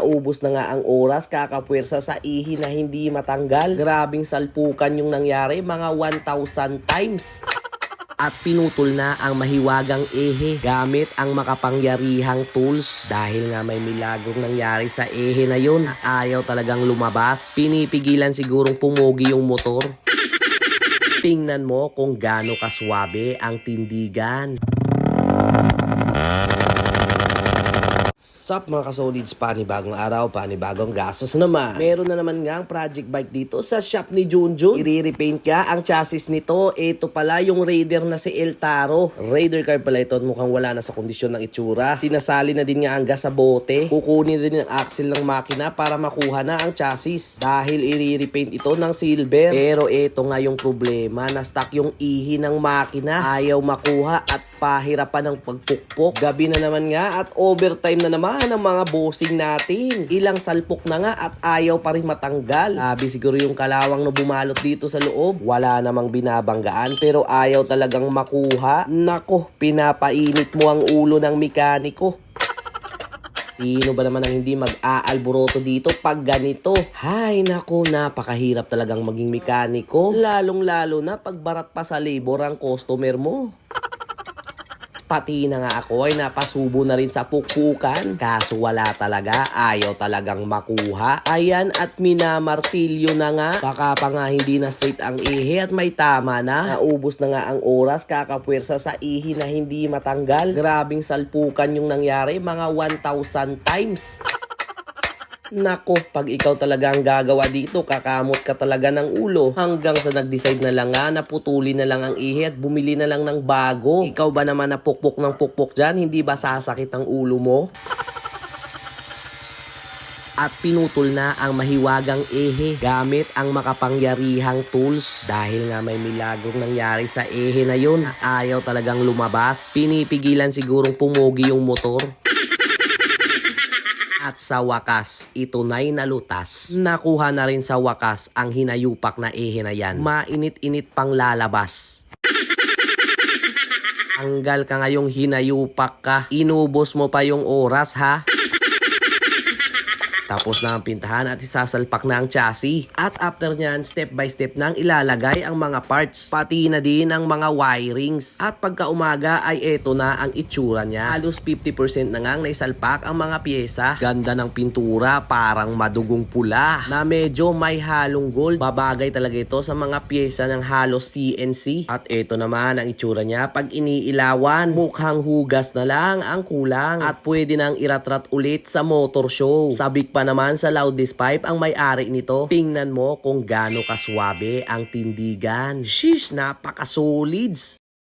Ubos na nga ang oras, kakapwersa sa ihi na hindi matanggal. Grabing salpukan yung nangyari, mga 1,000 times. At pinutol na ang mahiwagang ehe gamit ang makapangyarihang tools. Dahil nga may milagrong nangyari sa ehe na yun, ayaw talagang lumabas. Pinipigilan sigurong pumugi yung motor. Tingnan mo kung gaano kaswabe ang tindigan. Sup mga kasolids, panibagong araw, panibagong gastos naman. Meron na naman nga ang project bike dito sa shop ni Junjun. I-repaint ka ang chassis nito. Ito pala yung Raider na si El Taro. Raider car pala ito, mukhang wala na sa kondisyon ng itsura. Sinasali na din nga ang gas sa bote. Kukunin din ang axle ng makina para makuha na ang chassis. Dahil i-repaint ito ng silver. Pero ito nga yung problema, na stuck yung ihi ng makina. Ayaw makuha at pahirapan ng pagpukpok. Gabi na naman nga at overtime na naman ang mga bossing natin. Ilang salpok na nga at ayaw pa rin matanggal. Sabi siguro yung kalawang na bumalot dito sa loob. Wala namang binabanggaan pero ayaw talagang makuha. Nako, pinapainit mo ang ulo ng mekaniko. Sino ba naman ang hindi mag-aalboroto dito pag ganito? Hay nako, napakahirap talagang maging mekaniko. Lalong-lalo na pag barat pa sa labor ang customer mo. Pati na nga ako ay napasubo na rin sa pukpukan. Kaso wala talaga, ayaw talagang makuha. Ayan at minamartilyo na nga. Baka pa nga hindi na straight ang ihi at may tama na. Naubos na nga ang oras, kakapwersa sa ihi na hindi matanggal. Grabing salpukan yung nangyari, mga 1,000 times. Nako, pag ikaw talaga ang gagawa dito, kakamot ka talaga ng ulo. Hanggang sa nag-decide na lang nga, naputuli na lang ang ihi at bumili na lang ng bago. Ikaw ba naman na pukpok ng pukpok dyan? Hindi ba sasakit ang ulo mo? At pinutol na ang mahiwagang ehe gamit ang makapangyarihang tools. Dahil nga may milagrong nangyari sa ehe na yun, ayaw talagang lumabas. Pinipigilan sigurong pumugi yung motor. At sa wakas, ito na'y nalutas. Nakuha na rin sa wakas ang hinayupak na ehe na yan. Mainit-init pang lalabas. Tanggal ka ngayong hinayupak ka. Inubos mo pa yung oras ha. Tapos na ang pintahan at isasalpak na ang chassis. At after nyan, step by step nang ilalagay ang mga parts. Pati na din ang mga wirings. At pagka umaga ay eto na ang itsura niya. Halos 50% na ngang naisalpak ang mga pyesa. Ganda ng pintura, parang madugong pula. Na medyo may halong gold. Babagay talaga ito sa mga pyesa ng halos CNC. At eto naman ang itsura niya pag iniilawan. Mukhang hugas na lang ang kulang. At pwede nang iratrat ulit sa motor show. Sabik pa naman sa loudest pipe ang may-ari nito. Tingnan mo kung gaano kaswabe ang tindigan. Sheesh, napaka-solids.